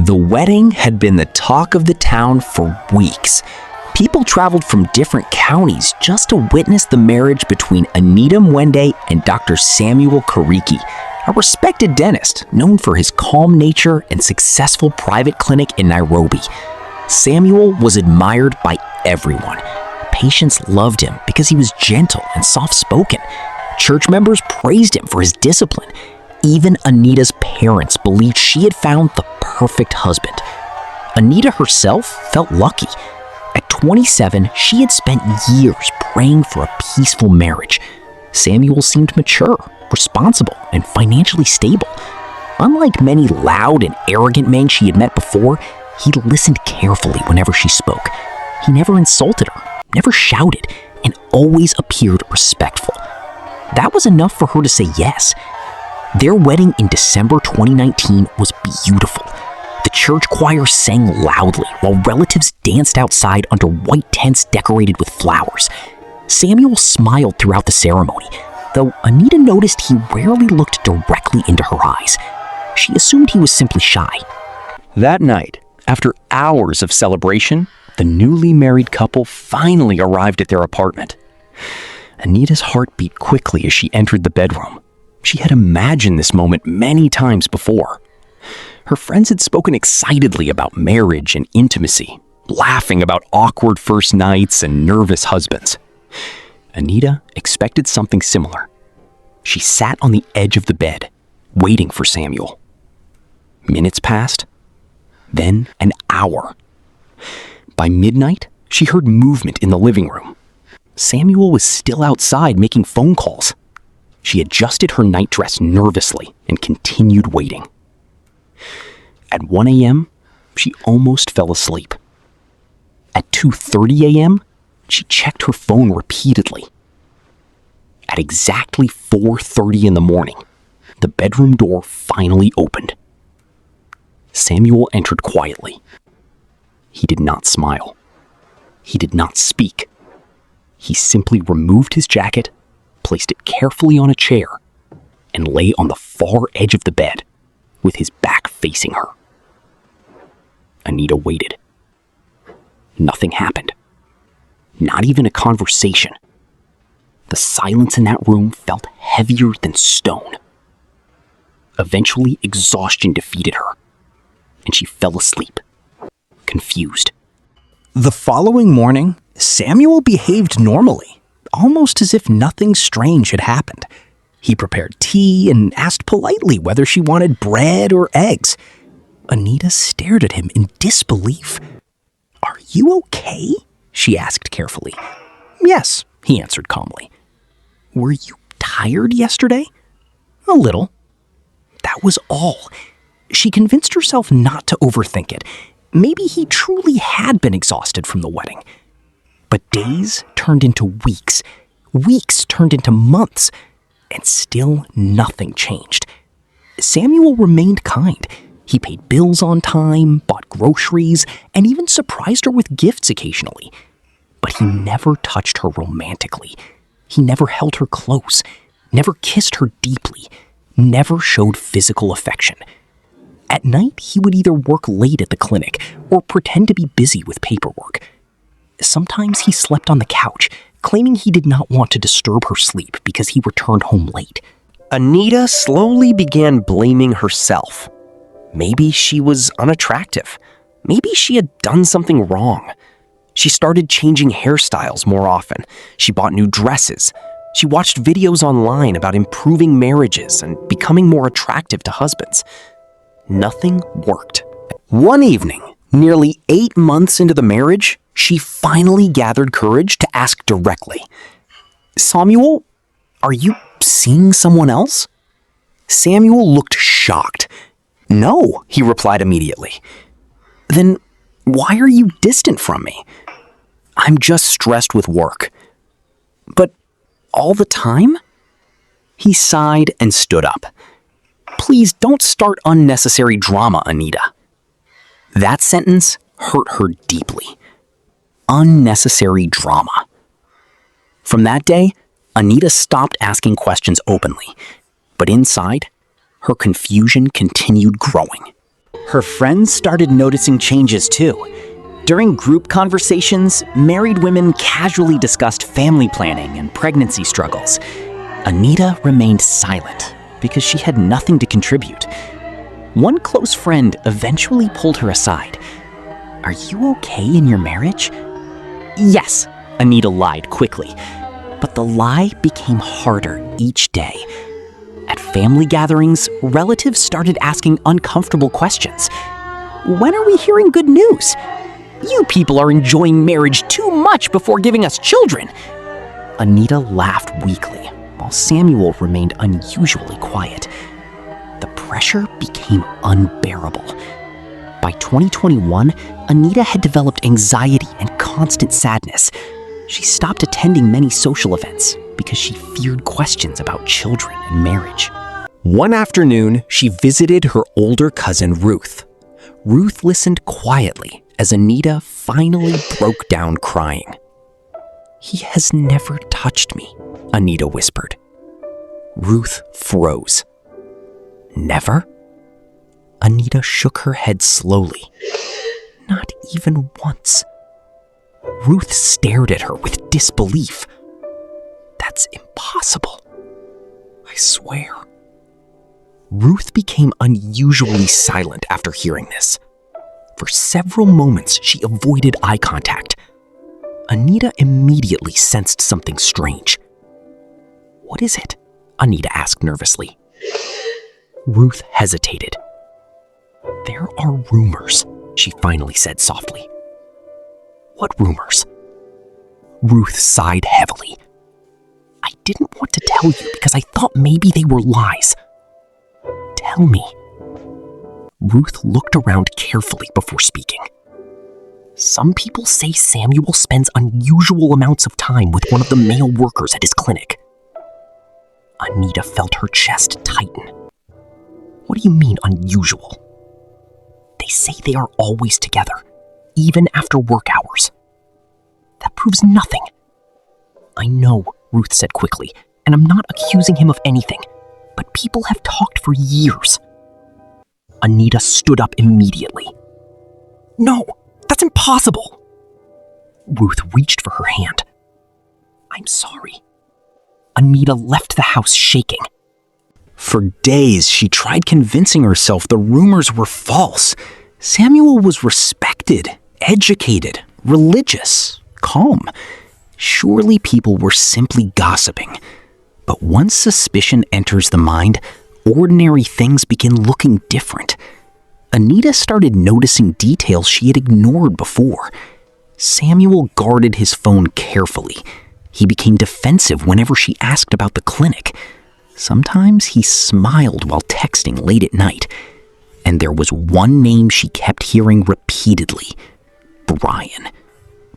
The wedding had been the talk of the town for weeks. People traveled from different counties just to witness the marriage between Anita Mwende and Dr. Samuel Kariki, a respected dentist known for his calm nature and successful private clinic in Nairobi. Samuel was admired by everyone. Patients loved him because he was gentle and soft-spoken. Church members praised him for his discipline. Even Anita's parents believed she had found the perfect husband. Anita herself felt lucky. At 27, she had spent years praying for a peaceful marriage. Samuel seemed mature, responsible, and financially stable. Unlike many loud and arrogant men she had met before, he listened carefully whenever she spoke. He never insulted her, never shouted, and always appeared respectful. That was enough for her to say yes. Their wedding in December 2019 was beautiful. The church choir sang loudly while relatives danced outside under white tents decorated with flowers. Samuel smiled throughout the ceremony, though Anita noticed he rarely looked directly into her eyes. She assumed he was simply shy. That night, after hours of celebration, the newly married couple finally arrived at their apartment. Anita's heart beat quickly as she entered the bedroom. She had imagined this moment many times before. Her friends had spoken excitedly about marriage and intimacy, laughing about awkward first nights and nervous husbands. Anita expected something similar. She sat on the edge of the bed, waiting for Samuel. Minutes passed, then an hour. By midnight, she heard movement in the living room. Samuel was still outside making phone calls. She adjusted her nightdress nervously and continued waiting. At 1 a.m., she almost fell asleep. At 2:30 a.m., she checked her phone repeatedly. At exactly 4:30 in the morning, the bedroom door finally opened. Samuel entered quietly. He did not smile. He did not speak. He simply removed his jacket, placed it carefully on a chair, and lay on the far edge of the bed, with his back facing her. Anita waited. Nothing happened. Not even a conversation. The silence in that room felt heavier than stone. Eventually, exhaustion defeated her, and she fell asleep, confused. The following morning, Samuel behaved normally, almost as if nothing strange had happened. He prepared tea and asked politely whether she wanted bread or eggs. Anita stared at him in disbelief. "Are you okay?" she asked carefully. "Yes," he answered calmly. "Were you tired yesterday?" "A little." That was all. She convinced herself not to overthink it. Maybe he truly had been exhausted from the wedding. But days turned into weeks. Weeks turned into months. And still nothing changed. Samuel remained kind. He paid bills on time, bought groceries, and even surprised her with gifts occasionally. But he never touched her romantically. He never held her close, never kissed her deeply, never showed physical affection. At night, he would either work late at the clinic or pretend to be busy with paperwork. Sometimes he slept on the couch, claiming he did not want to disturb her sleep because he returned home late. Anita slowly began blaming herself. Maybe she was unattractive. Maybe she had done something wrong. She started changing hairstyles more often. She bought new dresses. She watched videos online about improving marriages and becoming more attractive to husbands. Nothing worked. One evening, nearly 8 months into the marriage, she finally gathered courage to ask directly, "Samuel, are you seeing someone else?" Samuel looked shocked. "No," he replied immediately. "Then why are you distant from me?" "I'm just stressed with work." "But all the time?" He sighed and stood up. "Please don't start unnecessary drama, Anita." That sentence hurt her deeply. Unnecessary drama. From that day, Anita stopped asking questions openly, but inside, her confusion continued growing. Her friends started noticing changes too. During group conversations, married women casually discussed family planning and pregnancy struggles. Anita remained silent because she had nothing to contribute. One close friend eventually pulled her aside. "Are you okay in your marriage?" "Yes," Anita lied quickly. But the lie became harder each day. At family gatherings, relatives started asking uncomfortable questions. "When are we hearing good news? You people are enjoying marriage too much before giving us children." Anita laughed weakly, while Samuel remained unusually quiet. The pressure became unbearable. By 2021, Anita had developed anxiety and constant sadness. She stopped attending many social events because she feared questions about children and marriage. One afternoon, she visited her older cousin Ruth. Ruth listened quietly as Anita finally broke down crying. "He has never touched me," Anita whispered. Ruth froze. "Never?" Anita shook her head slowly. "Not even once." Ruth stared at her with disbelief. "That's impossible. I swear." Ruth became unusually silent after hearing this. For several moments, she avoided eye contact. Anita immediately sensed something strange. "What is it?" Anita asked nervously. Ruth hesitated. "There are rumors," she finally said softly. "What rumors?" Ruth sighed heavily. "I didn't want to tell you because I thought maybe they were lies." "Tell me." Ruth looked around carefully before speaking. "Some people say Samuel spends unusual amounts of time with one of the male workers at his clinic." Anita felt her chest tighten. "What do you mean unusual?" "They say they are always together, even after work hours." "That proves nothing." "I know," Ruth said quickly, "and I'm not accusing him of anything, but people have talked for years." Anita stood up immediately. "No, that's impossible." Ruth reached for her hand. "I'm sorry." Anita left the house shaking. For days, she tried convincing herself the rumors were false. Samuel was respected, educated, religious, calm. Surely people were simply gossiping. But once suspicion enters the mind, ordinary things begin looking different. Anita started noticing details she had ignored before. Samuel guarded his phone carefully. He became defensive whenever she asked about the clinic. Sometimes he smiled while texting late at night. And there was one name she kept hearing repeatedly: Brian.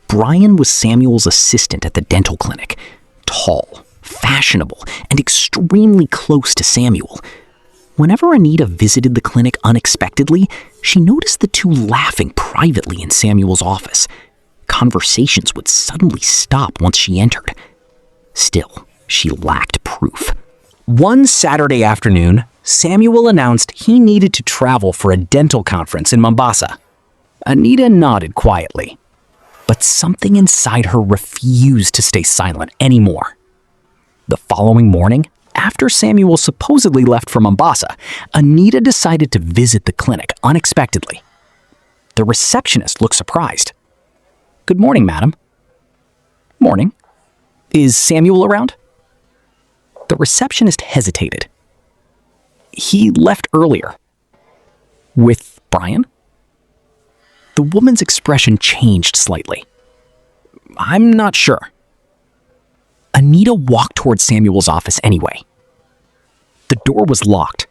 Brian was Samuel's assistant at the dental clinic. Tall, fashionable, and extremely close to Samuel. Whenever Anita visited the clinic unexpectedly, she noticed the two laughing privately in Samuel's office. Conversations would suddenly stop once she entered. Still, she lacked proof. One Saturday afternoon, Samuel announced he needed to travel for a dental conference in Mombasa. Anita nodded quietly, but something inside her refused to stay silent anymore. The following morning, after Samuel supposedly left for Mombasa, Anita decided to visit the clinic unexpectedly. The receptionist looked surprised. "Good morning, madam." "Morning. Is Samuel around?" The receptionist hesitated. "He left earlier." "With Brian?" The woman's expression changed slightly. "I'm not sure." Anita walked toward Samuel's office anyway. The door was locked.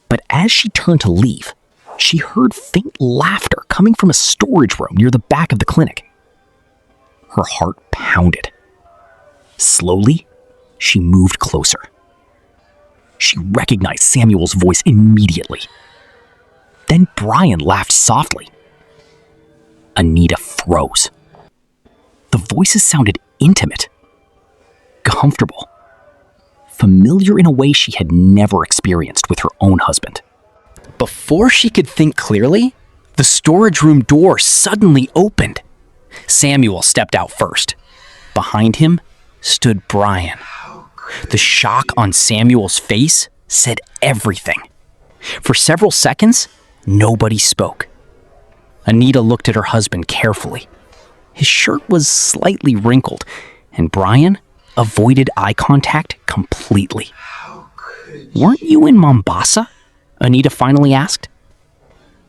But as she turned to leave, she heard faint laughter coming from a storage room near the back of the clinic. Her heart pounded. Slowly, she moved closer. She recognized Samuel's voice immediately. Then Brian laughed softly. Anita froze. The voices sounded intimate, comfortable, familiar in a way she had never experienced with her own husband. Before she could think clearly, the storage room door suddenly opened. Samuel stepped out first. Behind him stood Brian. The shock on Samuel's face said everything. For several seconds, nobody spoke. Anita looked at her husband carefully. His shirt was slightly wrinkled, and Brian avoided eye contact completely. "Weren't you in Mombasa?" Anita finally asked.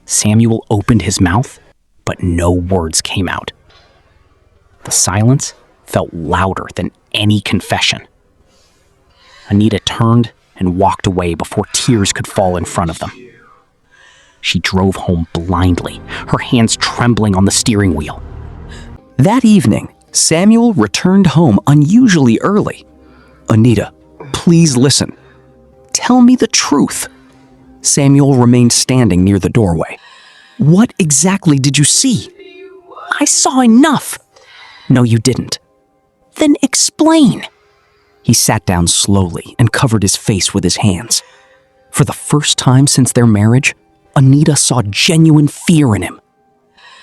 Samuel opened his mouth, but no words came out. The silence felt louder than any confession. Anita turned and walked away before tears could fall in front of them. She drove home blindly, her hands trembling on the steering wheel. That evening, Samuel returned home unusually early. "Anita, please listen. Tell me the truth." Samuel remained standing near the doorway. "What exactly did you see?" "I saw enough." "No, you didn't." "Then explain." He sat down slowly and covered his face with his hands. For the first time since their marriage, Anita saw genuine fear in him.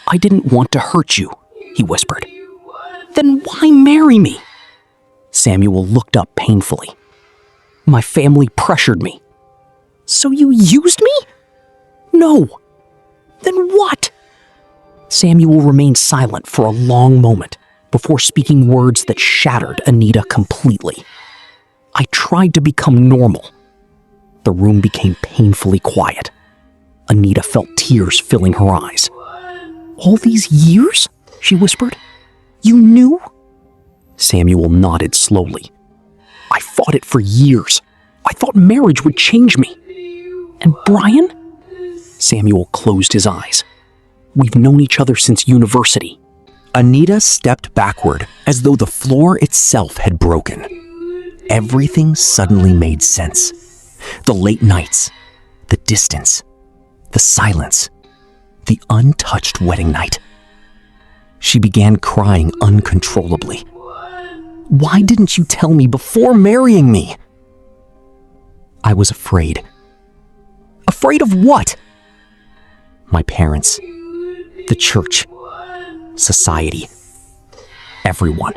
"I didn't want to hurt you," he whispered. "Then why marry me?" Samuel looked up painfully. "My family pressured me." "So you used me?" "No." "Then what?" Samuel remained silent for a long moment before speaking words that shattered Anita completely. "I tried to become normal." The room became painfully quiet. Anita felt tears filling her eyes. "All these years?" she whispered. "You knew?" Samuel nodded slowly. "I fought it for years. I thought marriage would change me." "And Brian?" Samuel closed his eyes. "We've known each other since university." Anita stepped backward as though the floor itself had broken. Everything suddenly made sense. The late nights, the distance, the silence, the untouched wedding night. She began crying uncontrollably. "Why didn't you tell me before marrying me?" "I was afraid." "Afraid of what?" "My parents, the church, society, everyone."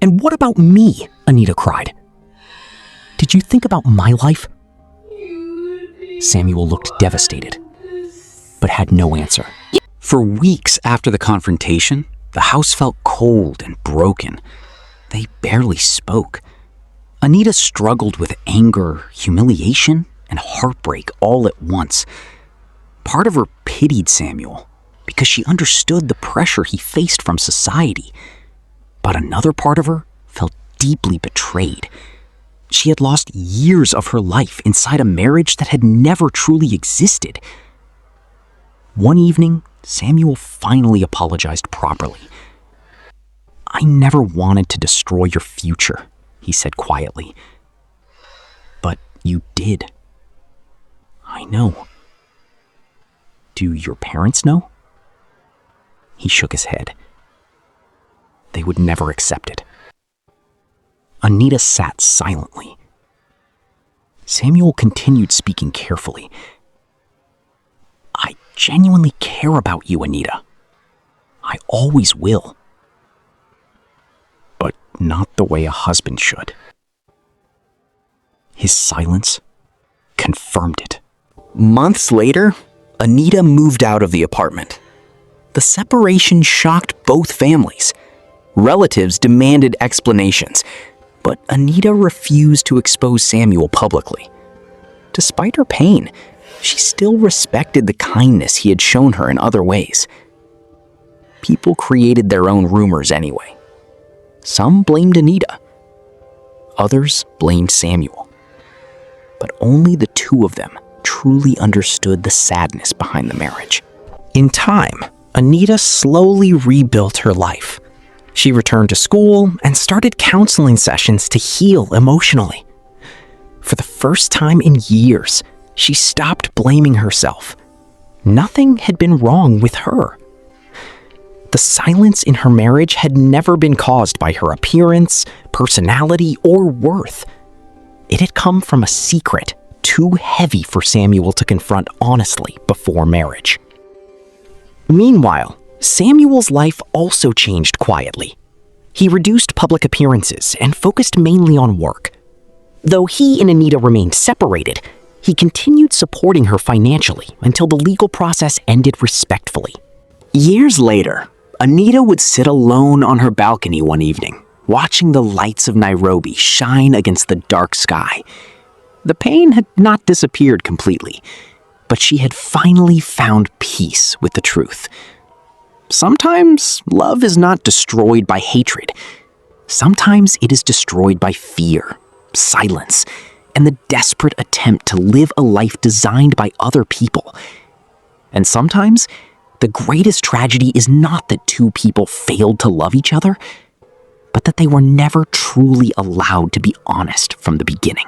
"And what about me?" Anita cried. "Did you think about my life?" Samuel looked devastated, but had no answer. For weeks after the confrontation, the house felt cold and broken. They barely spoke. Anita struggled with anger, humiliation, and heartbreak all at once. Part of her pitied Samuel because she understood the pressure he faced from society. But another part of her felt deeply betrayed. She had lost years of her life inside a marriage that had never truly existed. One evening, Samuel finally apologized properly. "I never wanted to destroy your future," he said quietly. "But you did." "I know." "Do your parents know?" He shook his head. "They would never accept it." Anita sat silently. Samuel continued speaking carefully. "I genuinely care about you, Anita. I always will. But not the way a husband should." His silence confirmed it. Months later, Anita moved out of the apartment. The separation shocked both families. Relatives demanded explanations, but Anita refused to expose Samuel publicly. Despite her pain, she still respected the kindness he had shown her in other ways. People created their own rumors anyway. Some blamed Anita. Others blamed Samuel. But only the two of them truly understood the sadness behind the marriage. In time, Anita slowly rebuilt her life. She returned to school and started counseling sessions to heal emotionally. For the first time in years, she stopped blaming herself. Nothing had been wrong with her. The silence in her marriage had never been caused by her appearance, personality, or worth. It had come from a secret too heavy for Samuel to confront honestly before marriage. Meanwhile, Samuel's life also changed quietly. He reduced public appearances and focused mainly on work. Though he and Anita remained separated, he continued supporting her financially until the legal process ended respectfully. Years later, Anita would sit alone on her balcony one evening, watching the lights of Nairobi shine against the dark sky. The pain had not disappeared completely, but she had finally found peace with the truth. Sometimes love is not destroyed by hatred. Sometimes it is destroyed by fear, silence, and the desperate attempt to live a life designed by other people. And sometimes, the greatest tragedy is not that two people failed to love each other, but that they were never truly allowed to be honest from the beginning.